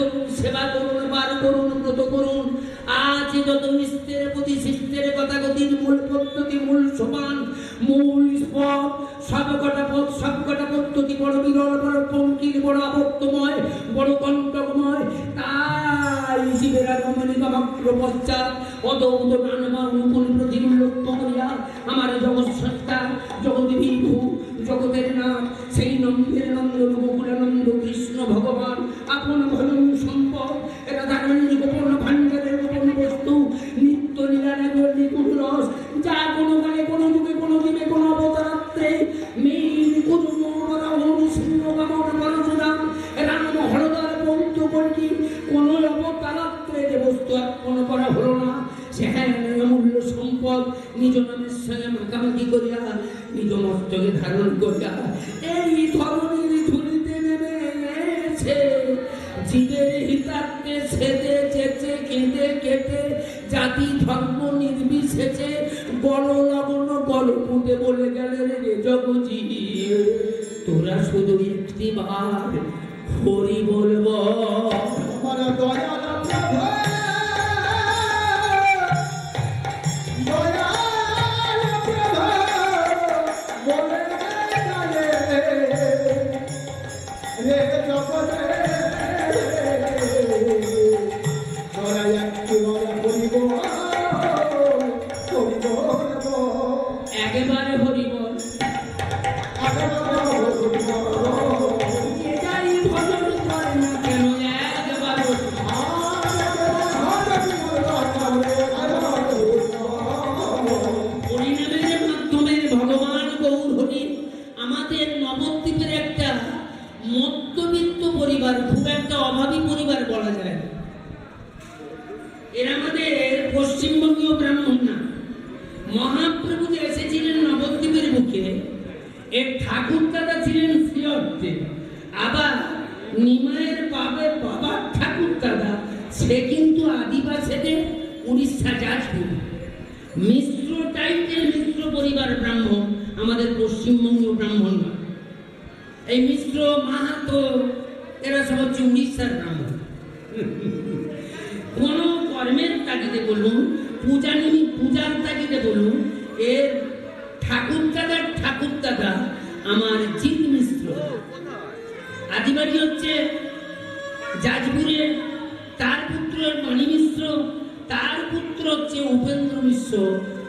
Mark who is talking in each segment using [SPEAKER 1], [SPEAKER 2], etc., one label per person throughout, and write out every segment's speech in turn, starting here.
[SPEAKER 1] করুন, সেবা করুন, বার করুন, ব্রত করুন। আজ যত মিষ্টের প্রতি শিষ্টের কথাগতির মূল পদ্ধতি, মূল সোপান, মূল স্পট, সবকটা পথ, সবকটা পদ্ধতি বড় বিরল, বড় পঙ্কিল, বড় আবর্তময়, বড় কণ্টকময়। তাই জীবের আগমনী সমগ্র পশ্চাৎ অত উদ নানমা অনুকূল প্রতিম লক্ষ্য করিয়া আমার জগৎ সত্তা, জগৎ বিভু, জগতের নাম সেই নন্দের নন্দন গোকুলানন্দ কৃষ্ণ ভগবান আপন ভজন সম্পদ রাধারণীর গোপন ভাণ্ডারের গোপন বস্তু নিত্য লীলানগর নিপুণ রস, যা কোনো কালে কোনো যুগে কোনো দিনে কোনো অবতারাত্রে মেইন কুর্ম বরাহন সিংহ বামন পরশুরাম রাম হরদার পন্ত করি কোনো অবতারাত্রে যে বস্তু অর্পণ করা হলো না, সে অমূল্য সম্পদ নিজ নামের সঙ্গে মাখামাখি করিয়া নিজ মস্তকে ধারণ করিয়া এই ধরনের ধুলিতে নেমেছে। জীবের হিতার্থে সেদে চেচে কেঁদে কেটে জাতি ধর্ম নির্বিশেষে বড় লগ্ন বড় পুঁতে বলে গেলে রে জগজি, তোরা শুধু একটি বার হরি বলব। একেবারে হরি বল, যেটাই ভজন করে না কেন একবার হরিনামের মাধ্যমে ভগবান গৌর হরি আমাদের নবদ্বীপের একটা মধ্যবিত্ত পরিবার, খুব একটা অভাবী পরিবার বলা যায়। এরা আমাদের পশ্চিমবঙ্গীয় ব্রাহ্মণ না। মহাপ্রভু যে এসেছিলেন নবদ্বীপের বুকে, এর ঠাকুর দাদা ছিলেন শ্রীঅর্থে, আবার নিমায়ের বাবার ঠাকুর দাদা সে কিন্তু আদিবাসীদের উড়িষ্যা যাজপুর মিশ্র টাইপের মিশ্র পরিবার ব্রাহ্মণ, আমাদের পশ্চিমবঙ্গীয় ব্রাহ্মণ না। এই মিশ্র মাহাতো এরা সব হচ্ছে উড়িষ্যার ব্রাহ্মণ। কোন কর্মের তাগিদে বলুন, পূজার তাগিদে বলুন, এর ঠাকুর দাদা আমার জিৎ মিশ্র, আদিবাড়ি হচ্ছে যাজপুরে, তার পুত্র মানি মিশ্র, তার পুত্র হচ্ছে উপেন্দ্র মিশ্র।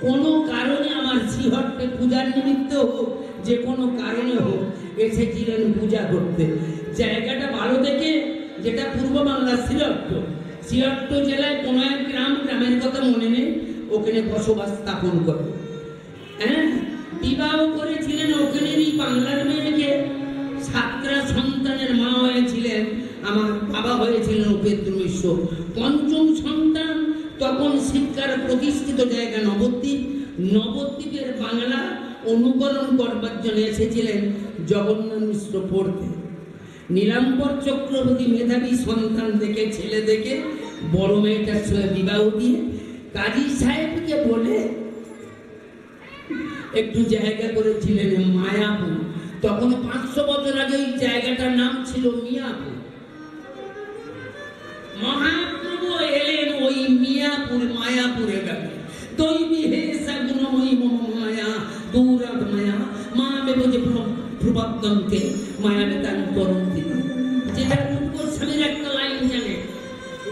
[SPEAKER 1] কোনো কারণে আমার শ্রীহট্টে পূজার নিমিত্ত হোক, যে কোনো কারণে হোক এসেছিলেন পূজা করতে। জায়গাটা ভালো দেখে, যেটা পূর্ব বাংলার শ্রীহট্ট জেলায় কোনো এক গ্রামের কথা মনে নেই, ওখানে বসবাস স্থাপন করে। হ্যাঁ, বিবাহ করেছিলেন ওখানেরই বাংলার মেয়েকে, 7টা সন্তানের মা হয়েছিলেন। আমার বাবা হয়েছিলেন উপেন্দ্র মিশ্র, পঞ্চম সন্তান। তখন শিক্ষার প্রতিষ্ঠিত জায়গা নবদ্বীপের বাংলা অনুকরণ করবার জন্য এসেছিলেন জগন্নাথ মিশ্র পড়তে। নীলাম্বর চক্রবর্তী মেধাবী সন্তান দেখে, ছেলে দেখে বড় মেয়েটার সঙ্গে বিবাহ দিয়ে কাজী সাহেবকে বলে একটু জায়গা করেছিলেন মায়াপুর। তখন 500 বছর আগে এই জায়গাটার নাম ছিল মিয়াপুর। মহাপ্রভু এলেন ওই মায়াপুরে গেলেন। দৈবী হে সগুণময়ী মম মায়া দূরাত মায়া মামে বোঝে প্রবদ্ধন্তে মায়া বেতান করন্তি। যেটা রূপ গোস্বামীর একটা লাইন জানে,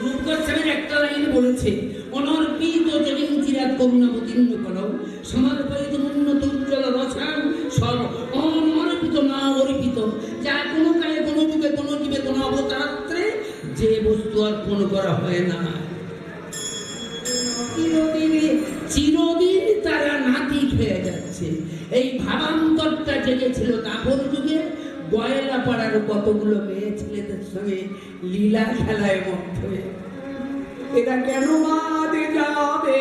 [SPEAKER 1] রূপ গোস্বামীর একটা লাইন বলেছে, অনর্পিত জলিং চিরাত করুণাবতীর্ণ করো সমর্পিত উন্নত উজ্জ্বল রসায়ন সর্ব অনর্পিত না অর্পিত, যা কোনো কালে কোনো যুগে কোনো জীবে কোনো অবতারাত্রে যে বস্তু অর্পণ করা হয় না, চিরদিন তারা নাতি খেয়ে যাচ্ছে। এই ভাবান্তরটা জেগেছিল তাপর যুগে গয়লা পাড়ার কতগুলো মেয়ে ছেলেদের সঙ্গে লীলা খেলায় মধ্য হয়ে। এরা কেন মাদে যাবে,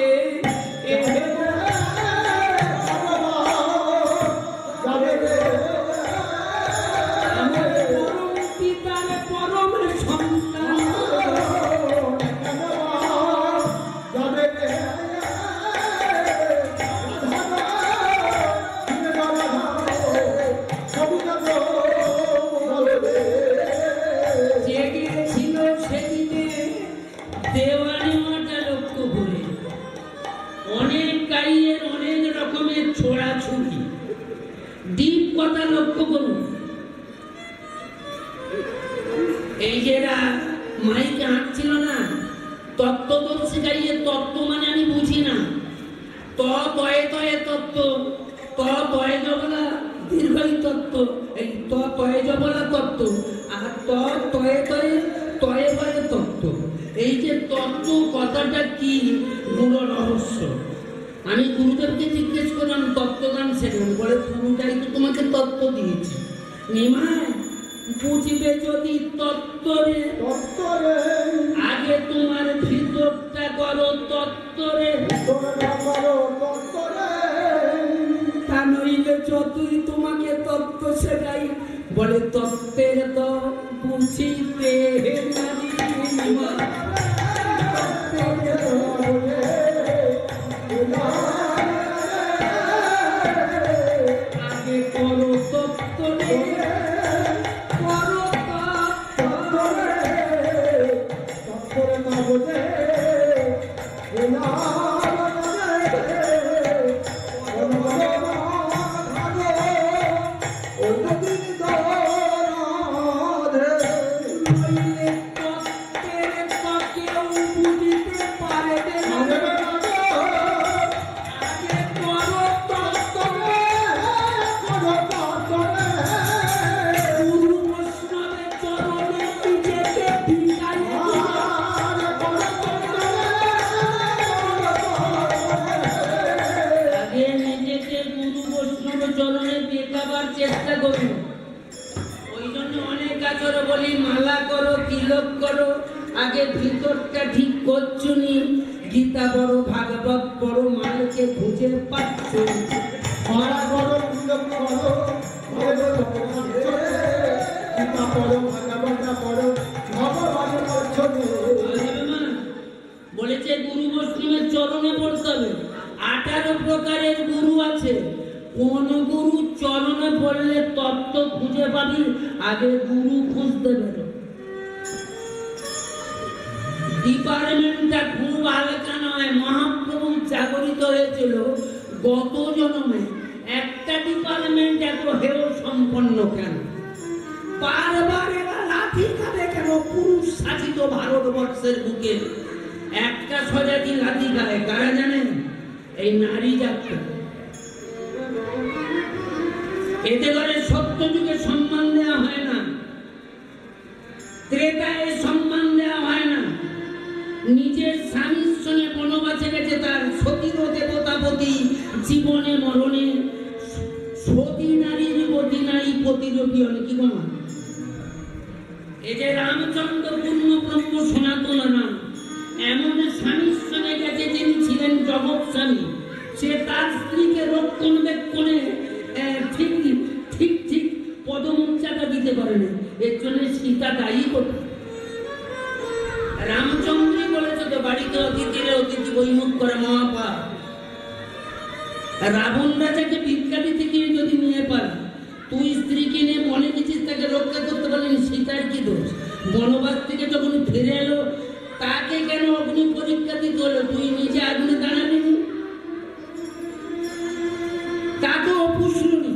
[SPEAKER 1] জেগেছিল সেই মাইকে হাঁটছিল না, তত্ত্বদর্শী গাইয়ে তত্ত্ব মানে আমি বুঝি না। তয়ে তয়ে তত্ত্ব, তয়ে জবলা দীর্ঘই তত্ত্ব, এই তয়ে জবলা তত্ত্ব, আর তয়ে তয়ে তয়ে তয়ে তত্ত্ব। এই যে তত্ত্ব কথাটা কি গুরু রহস্য। আমি গুরুদেবকে জিজ্ঞেস করলাম তত্ত্বগান শেখেন, বলে পুরোটাই তো তোমাকে তত্ত্ব দিয়েছি। নিমায় বুঝবে যদি তত্ত্বরে, আগে তোমার ভিতরটা করো তত্ত্বরে, তা নইলে যতই তোমাকে তত্ত্ব শেখাই, বলে তত্ত্বের তো বুঝিতে আগে করো তত্ত্বরে, চেষ্টা করুন। ওই জন্য অনেক আচরণ বলি মালা করো তিলক করো, আগে ভিতরটা ঠিক করছো নি। গীতা বড় ভাগবত বড় মালকে খুঁজে পাচ্ছ,
[SPEAKER 2] মালা করো তিলক করো, গীতা পড়ো ভাগবত পড়ো, ভগবানের করছো।
[SPEAKER 1] বলেছে গুরু বৈষ্ণবের চরণে পড়তে হবে। 18 প্রকারের গুরু আছে, কোন গুরু চরণে পড়লে তত্ত্ব খুঁজে পাবি, আগে গুরু খুঁজতে বেরো। ডিপার্টমেন্টটা খুব হালকা নয়। মহাপ্রভু জাগরিত হয়েছিল গত জন্মে। একটা ডিপার্টমেন্ট এত হেয় সম্পন্ন কেন? বারবার এরা লাঠি খাবে কেন? পুরুষ শাসিত ভারতবর্ষের বুকে একটা স্বজাতি লাঠি খায়, কারা জানেন? এই নারী জাতি। এতে করে সত্য যুগে সম্মান দেওয়া হয় না, ত্রেতায় সম্মান দেওয়া হয় না। নিজের স্বামীর সঙ্গে বনবাসে গেছে, তার সতীর দেবতাপতি জীবনে মরণে সতী নারীর গতি নারী প্রতিরোধী হলে কি বলা। এই যে রামচন্দ্র পূর্ণ ব্রহ্ম সনাতন নাম, এমন স্বামীর সঙ্গে গেছে যিনি ছিলেন জগৎ স্বামী। সে তার স্ত্রীকে রক্ষণাবেক্ষণে ঠিক ঠিক ঠিক পদমর্যাদা দিতে পারেনি। এর জন্য সীতা দায়ী করত। রামচন্দ্রই বলেছে তো বাড়িতে অতিথিরে অতিথি বৈমুখ করে মহাপাপ। রাবণ রাজাকে ভিক্ষা দিতে গিয়ে যদি নিয়ে পারে, তুই স্ত্রীকে নিয়ে মনে গেছিস তাকে রক্ষা করতে পারলেন, সীতার কি দোষ? বনবাস থেকে যখন ফিরে এলো তাকে কেন অগ্নি পরীক্ষা দিতে হলো? তুই নিজে আগুনে দাঁড়াবি, তাকে অপুষ্ণি।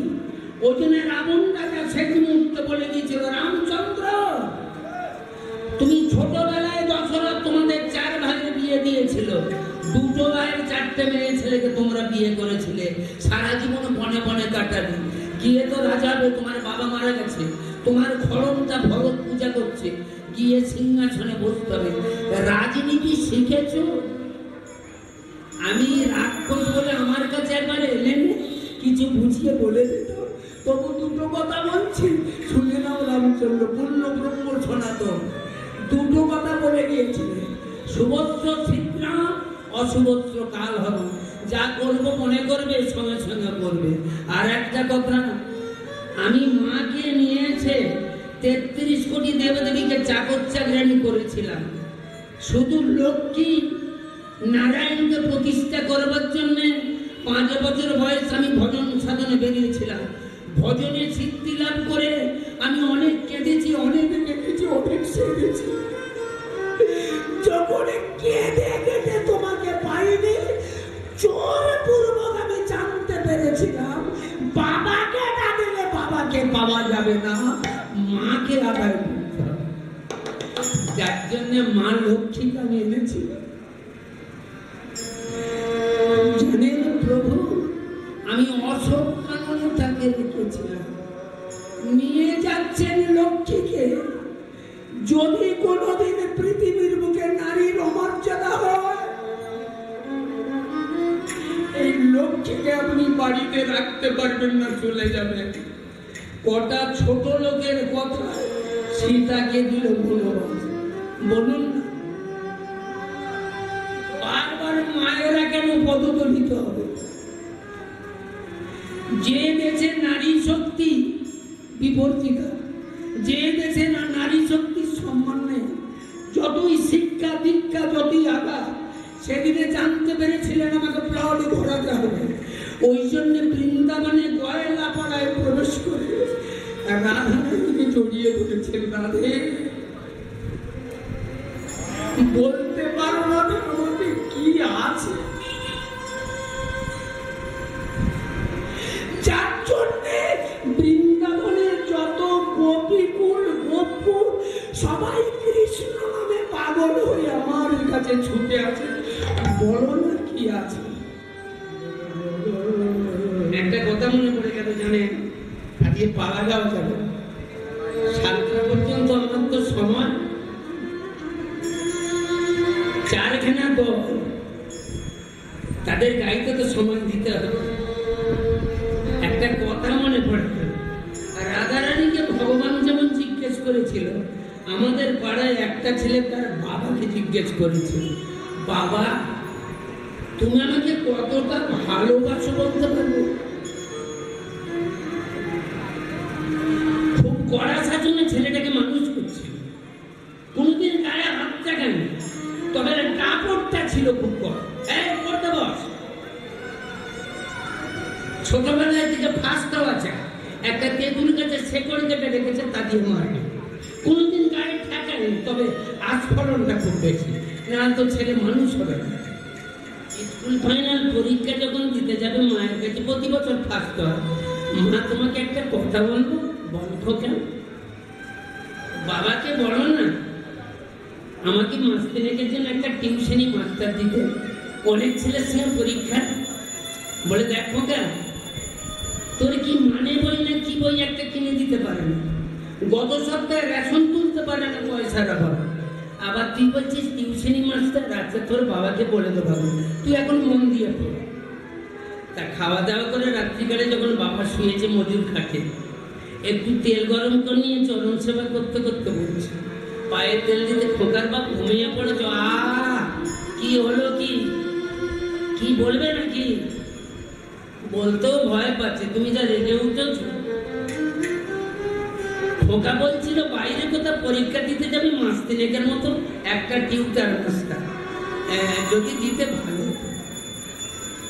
[SPEAKER 1] ওই জন্য রাবণ রাজা শেষ মুহূর্তে বলে দিয়েছিল, রামচন্দ্র তুমি ছোটবেলায় দশরথ তোমাদের 4 ভাইয়ের বিয়ে দিয়েছিল, 2 ভাইয়ের 4টে মেয়ে ছেলেকে তোমরা বিয়ে করেছিলে, সারা জীবন বনে বনে কাটাবে। গিয়ে তো রাজা হবে, তোমার বাবা মারা গেছে, তোমার খড়মটা ভরত পূজা করছে, গিয়ে সিংহাসনে বসতে হবে। রাজনীতি শিখেছ? আমি রাক্ষস বলে আমার কাছে একবার এলেন, কিছু বুঝিয়ে বলে দিত, তবু 2টো কথা বলছি, শুনে নাও। রামচন্দ্র পূর্ণ ব্রহ্ম সনাতন 2টো কথা বলে গিয়েছিলেন, শুভস্র ছিদ্রা অশুভস্র কাল হবে। যা করবো মনে করবে, সঙ্গে সঙ্গে করবে। আর একটা কথা, আমি মাকে নিয়েছে 33 কোটি দেবদেবীকে চাকর চাকরানি করেছিলাম। শুধু লক্ষ্মী নারায়ণকে প্রতিষ্ঠা করবার জন্য 5 বছর বয়স আমি ভজন সাধনে বেরিয়েছিলাম। ভজনে সিদ্ধি লাভ করে আমি অনেক কেঁদেছি, অনেক কেঁদেছি, অনেক সেরেছি। যখন কেঁদে কেঁদে তোমাকে পাইনি, জোরপূর্বক আমি জানতে পেরেছিলাম বাবাকে না দিলে বাবাকে পাওয়া যাবে না, মাকে আদায় করতে হবে। যার জন্য মা লক্ষ্মীকে আমি এনেছি। জানেন প্রভু, আমি অশোক কাননে তাকে রেখেছিলাম, নিয়ে যাচ্ছেন লক্ষ্মীকে। যদি কোনোদিন পৃথিবীর বুকে নারীর অমর্যাদা হয়, এই লক্ষ্মীকে আপনি বাড়িতে রাখতে পারবেন না, চলে যাবেন। কটা ছোট লোকের কথা সীতাকে দিল বনবাস, বলুন না। বারবার মায়েরা কেন পদদলিত হবে? যে দেশে নারী শক্তি বিবর্তিতা, যে দেশে না নারী শক্তির সম্মান নেই, যতই শিক্ষা দীক্ষা যতই আগা, সেদিনে জানতে পেরেছিলেন আমাকে প্রাউডে ঘোরাতে হবে। ওই জন্য বৃন্দাবনে গয়লা পাড়ায় প্রবেশ করে রাধাকে জড়িয়ে ধরেছেন। রাধে, বলতে পারো না আমাকে কি আছে, যার জন্যে বৃন্দাবনের যত গোপীকুল গোপুর সবাই কৃষ্ণ নামে পাগল হয়ে আমার কাছে ছুটে আছে। বলো না কি আছে? একটা কথা মনে পড়ে গেল, জানেন, আজকে পালা যাওয়া যাবে 7টা পর্যন্ত আমার তো সময়, 4খানা দল, তাদের গাইতে তো সময় দিতে হবে। একটা কথা মনে পড়ে, রাধারানীকে ভগবান যেমন জিজ্ঞেস করেছিল, আমাদের পাড়ায় একটা ছেলে তার বাবাকে জিজ্ঞেস করেছিল, বাবা তুমি আমাকে কতটা ভালোবাসো বলতে পারবো? খুব কড়া শাসনে ছেলেটাকে মানুষ করছে, কোনোদিন গায়ে হাত দেখায়নি, তবে কাপড়টা ছিল খুব কড়া। পড়তে বস। ছোটবেলায় থেকে ফার্স্টও আছে, একটা তেঁতুল গাছে শেকড় কেটে রেখেছে, তা দিয়ে মারবে। কোনোদিন গায়ে ঠেকায়নি, তবে আস্ফলনটা খুব বেশি, না তো ছেলে মানুষ হবে না। স্কুল ফাইনাল পরীক্ষা যখন দিতে যাবে মায়ের কাছে, প্রতি বছর ফার্স্ট হয়। মা তোমাকে একটা কথা বলবো, বন্ধ কেন? বাবাকে বলো না আমাকে মাস্তে রেখেছেন একটা টিউশনি মাস্টার দিতে, অনেক ছেলের সঙ্গে পরীক্ষা। বলে দেখো কেন, তোর কি মানে বই না কি বই একটা কিনে দিতে পারে না, গত সপ্তাহে রেশন তুলতে পারে না পয়সার অভাব, আবার তুই বলছিস টিউশনি মাস্টার। আচ্ছা তোর বাবাকে বলে দেবো, তুই এখন মন দিয়ে পড়। তা খাওয়া দাওয়া করে রাত্রিকালে যখন বাবা শুয়েছে মজুর খাটে, একটু তেল গরম করে নিয়ে চরণ সেবা করতে করতে বলছে, পায়ে তেল দিতে খোকার বাপ ঘুমিয়ে পড়েছ। কি হলো, কি বলবে নাকি? বলতেও ভয় পাচ্ছে, তুমি যা রেগে উঠেছ। খোকা বলছিল বাইরে কোথাও পরীক্ষা দিতে যাবে, মাস 3 মতো একটা টিউটার মাস্টার যদি দিতে ভালো,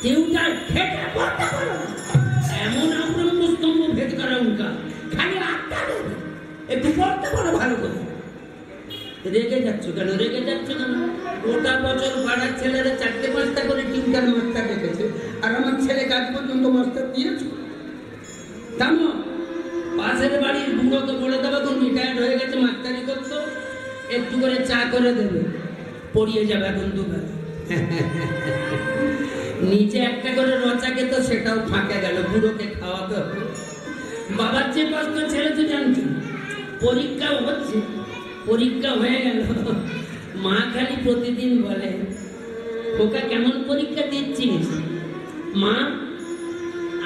[SPEAKER 1] টিউটার খেটে পড়তে পারো, এমন আক্রমণ স্তম্ভ ভেদ করা উনকা, খালি আটটা দেবে, একটু পড়তে পারো ভালো করে। রেগে যাচ্ছ কেন? রেগে যাচ্ছ কেন? গোটা বছর পাড়ার ছেলেরা 4টে-5টা করে টিউটার মাস্টার রেখেছে, আর আমার ছেলে কাজ পর্যন্ত মাস্টার দিয়েছ। জানো, পাশের বাড়ির বুড়োকে বলে দেবে, তুমি রিটায়ার্ড হয়ে গেছে, মাস্টারি করতো, একটু করে চা করে দেবে, পড়িয়ে যাবে এখন দুবেলা। নিচে একটা করে রচাকে তো সেটাও ফাঁকে গেল, বুড়োকে খাওয়াতে হবে। বাবার যে কষ্ট ছেলে তো জানছি, পরীক্ষাও হচ্ছে, পরীক্ষা হয়ে গেল, মা খালি প্রতিদিন বলে, খোকা কেমন পরীক্ষা দিচ্ছিস? মা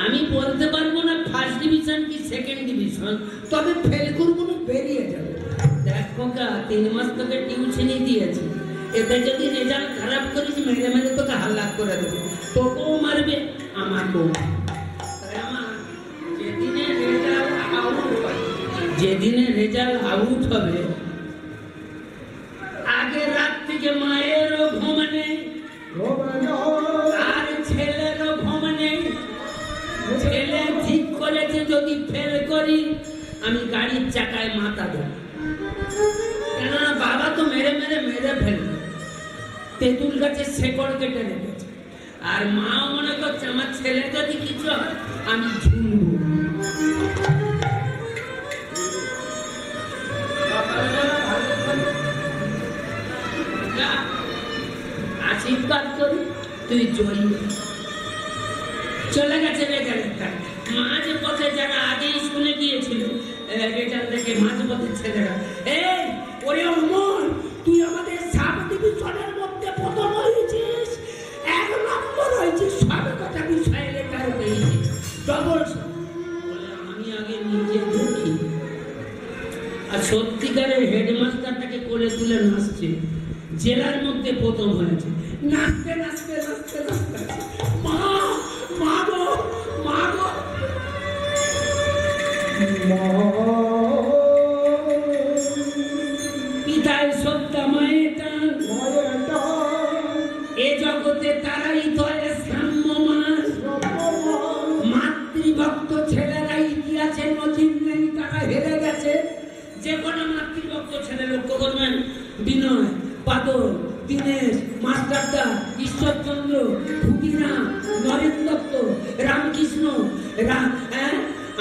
[SPEAKER 1] আমি বলতে পারবো না ফার্স্ট ডিভিশন কি সেকেন্ড ডিভিশন, তবে ফেল করবো না, বেরিয়ে যাবে। দেখ খোকা, 3 মাস তোকে টিউশনই দিয়েছি, এতে যদি রেজাল্ট খারাপ করিস মেরে মেরে তোকে হাল্লা করে দেবে, তোকেও মারবে আমাকেও। যেদিনে রেজাল্ট আউট হবে, আগের রাত থেকে মায়েরও ঘুম নেই আর ছেলেরও ঘুম নেই। ছেলে ঠিক করেছে যদি ফেল করি আমি গাড়ির চাকায় মাথা দেব, কেননা বাবা তো মেরে ফেলবে, তেঁতুল গাছের শেকড় কেটে রেখেছে। আর মাও মনে করছে আমার ছেলে যদি কিছু হয় আমি ঝুলবো। আশীর্বাদ করি তুই জয়ী চলে গেছে রেজাল্টটা মাঝ পথে যারা আগে স্কুলে গিয়েছিল রেজাল্ট দেখে মাঝ পথের ছেলেরা এই ওরে অমর তুই আমাদের সাব ডিভিশনের মধ্যে প্রথম হয়েছিস 1 নম্বর হয়েছিস সব কথা বিষয়ে লেখা হয়েছিস ডবল বলে আমি আগে নিজে দেখি আর সত্যিকারের হেডমাস্টারটাকে কোলে তুলে নাচছে জেলার মধ্যে প্রথম হয়েছে নাচতে নাচতে নাচতে নাচতে মা মা গো মা গো পিতায় সত্তা মায়ের টান এ জগতে তারাই তয়ে সাম্য মাস মাতৃভক্ত ছেলেরা ইতিহাসের নজির নেই তারা হেরে গেছে যে কোনো মাতৃভক্ত ছেলে লক্ষ্য করবেন বিনয় পাদল দীনেশ মাস্টারদা ঈশ্বরচন্দ্র ভুগিনা নরেন দত্ত রামকৃষ্ণ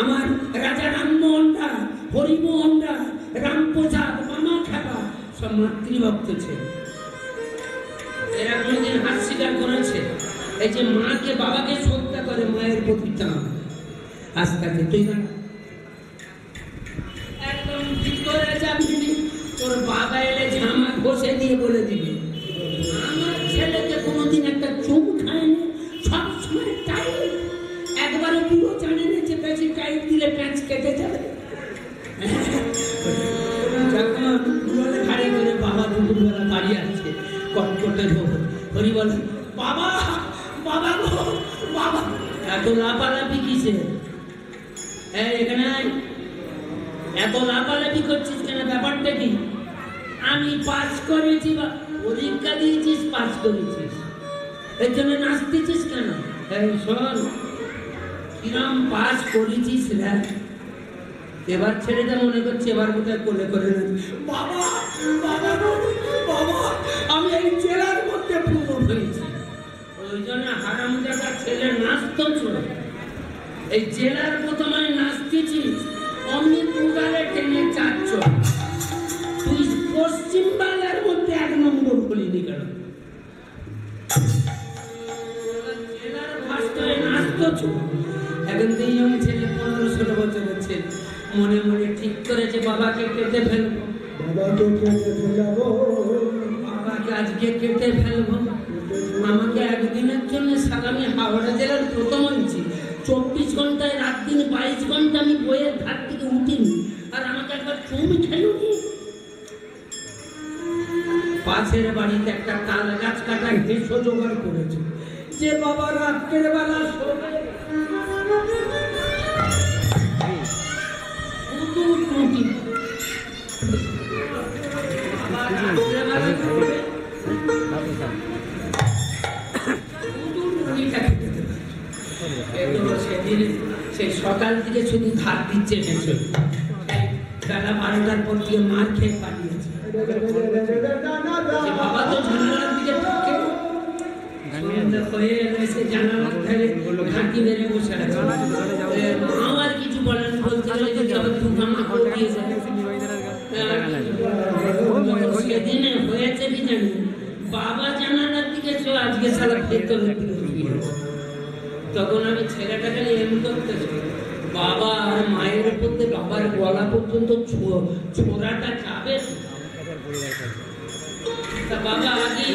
[SPEAKER 1] আমার রাজা রামমোহন রায় হরিমোহন রায় রামপ্রসাদ মামা খেপা সব মাতৃভক্ত ছেলে এরা কোনোদিন হাত স্বীকার করেছে এই যে মাকে বাবাকে শ্রদ্ধা করে মায়ের প্রতি টান আস্তে আস্তে তুই না একদম ঠিক করে যাবি তোর বাবা এলে জামা ঘষে দিয়ে বলে দিবি আমার ছেলেকে কোনোদিন একটা চুম খায়নি সবসময় টাইট একবারও পুরো জানে না যে বেশি টাইট দিলে প্যাঁচ কেটে যাবে যখন বলে ঘাড়ে করে বাবা দুপুরবেলা বাড়ি আসছে কটকটে হরি বলে বাবা বাবা গো বাবা এত লাপালাপি কিসে এখানে এত লাপালাপি করছিস কেন ব্যাপারটা কি আমি পাস করেছি বা পরীক্ষা দিয়েছিস পাস করেছিস এর জন্য নাচতেছিস কেন এই শোন কিরম পাস করেছিস রে এবার ছেলেটা মনে করছে এবার কোথায় কোলে করে না বাবা বাবা বাবা আমি এই জেলার মধ্যে প্রথম হয়েছি ওই জন্য হারামজাদা ছেলে নাচতো ছিল এই জেলার প্রথমে নাচতেছিস অমনি তুগারে টেনে চাচ্ছ তুই পশ্চিম বাংলার মধ্যে 1 নম্বর হলিনি কেন জেলার ভাষায় নাচতো ছিল এখন তো ইয়ং ছেলে 15-16 বছরের ছেলে মনে মনে ঠিক করেছে বাবাকে কেটে ফেলবো বাবাকে আজকে কেটে ফেলবো আমাকে একদিনের জন্য সালামি হাওড়া জেলার প্রথম হয়েছি 24 ঘন্টায় রাত দিন 22 ঘন্টা আমি বইয়ের ধার থেকে উঠিনি আর আমাকে একবার চুমি খেলুনি পাশের বাড়িতে একটা তাল গাছ কাটা হেসো জোগাড় করেছে যে বাবা রাত্রের বেলা শোবে সেই সকাল থেকে শুধু ধার দিচ্ছে বেলা 12টার পর থেকে মার খেয়ে পালিয়েছে বাবা তো জানালার দিকে হয়ে এসে জানালার ধারে ঘাঁটি মেরে বসে আছে মাও আর কিছু বলেন বলতে গেলে যদি আবার দুখানা করে দিয়ে যায় সেদিনে হয়েছে কি জানি বাবা জানালার দিকে আজকে সারা ভেতরের দিকে তখন আমি ছেলেটাকে এম করতেছি বাবা আর মায়ের উপর থেকে বাবার গলা পর্যন্ত ছোড়াটা যাবে তা বাবা আগে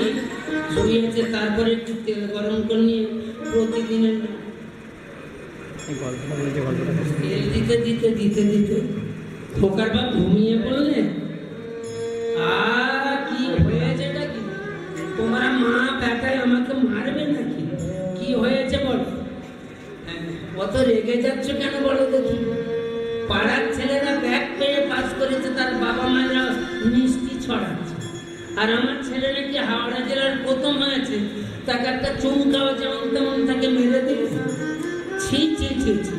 [SPEAKER 1] শুয়েছে তারপরে একটু তেল গরম করে নিয়ে প্রতিদিনের তেল দিতে দিতে দিতে দিতে খোকার বাপ ঘুমিয়ে পড়লে আর কি হয়েছেটা কি তোমার মা বেটায় আমাকে মারবে নাকি কি হয়েছে বলো কত রেগে যাচ্ছ কেন বলো দেখি পাড়ার ছেলেরা ব্যাগ পেয়ে পাস করেছে তার বাবা মায়েরা মিষ্টি ছড়াচ্ছে আর আমার ছেলে নাকি হাওড়া জেলার প্রথম হয়েছে তাকে একটা চুমকাও যেমন তেমন তাকে মেরে দিয়েছে ছি ছি ছি ছি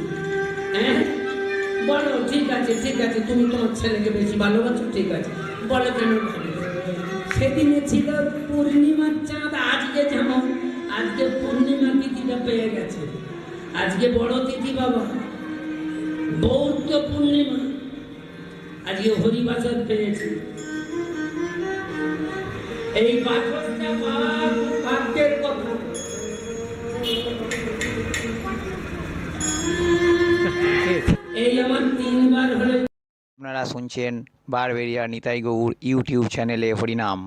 [SPEAKER 1] হ্যাঁ বলো ঠিক আছে তুমি তোমার ছেলেকে বেশি ভালোবাসো ঠিক আছে বলো কেন সেদিনে ছিল পূর্ণিমার চাঁদ আজকে যেমন আজকে পূর্ণিমা তিথিটা পেয়ে গেছে আজকে বড় তিথি বাবা বৌদ্ধ পূর্ণিমা আজকে হরিবাসর পেয়েছি এই বাসনটা পাওয়া খুব ভাগ্যের কথা। এই আমার 3 বার হলে।
[SPEAKER 3] আপনারা শুনছেন বারবেরিয়া নিতাই গৌর ইউটিউব চ্যানেলে হরিনাম।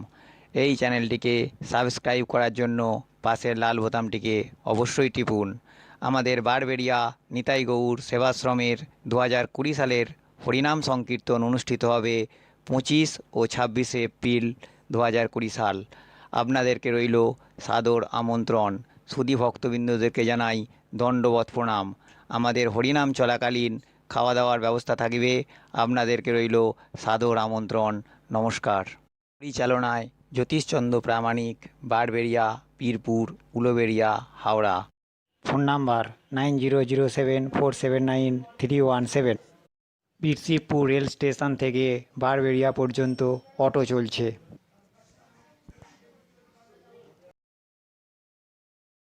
[SPEAKER 3] এই চ্যানেলটিকে সাবস্ক্রাইব করার জন্য পাশের লাল বোতামটিকে অবশ্যই টিপুন। আমাদের বারবেরিয়া নিতাই গৌর সেবাশ্রমের 2020 সালের হরিনাম সংকীর্তন অনুষ্ঠিত হবে 25 ও 26 এপ্রিল 2020 সাল। আপনাদেরকে রইল সাদর আমন্ত্রণ। সুধী ভক্তবৃন্দদেরকে জানাই দণ্ডবৎ প্রণাম। আমাদের হরিনাম চলাকালীন খাওয়া দাওয়ার ব্যবস্থা থাকবে। আপনাদেরকে রইল সাদর আমন্ত্রণ। নমস্কার। পরিচালনায় Jyotishchandra Pramanik, Barberia, Pirpur, Uluberia, Howrah. Phone number 9007479317। Birshibpur rail station থেকে বারবেরিয়া পর্যন্ত অটো চলছে।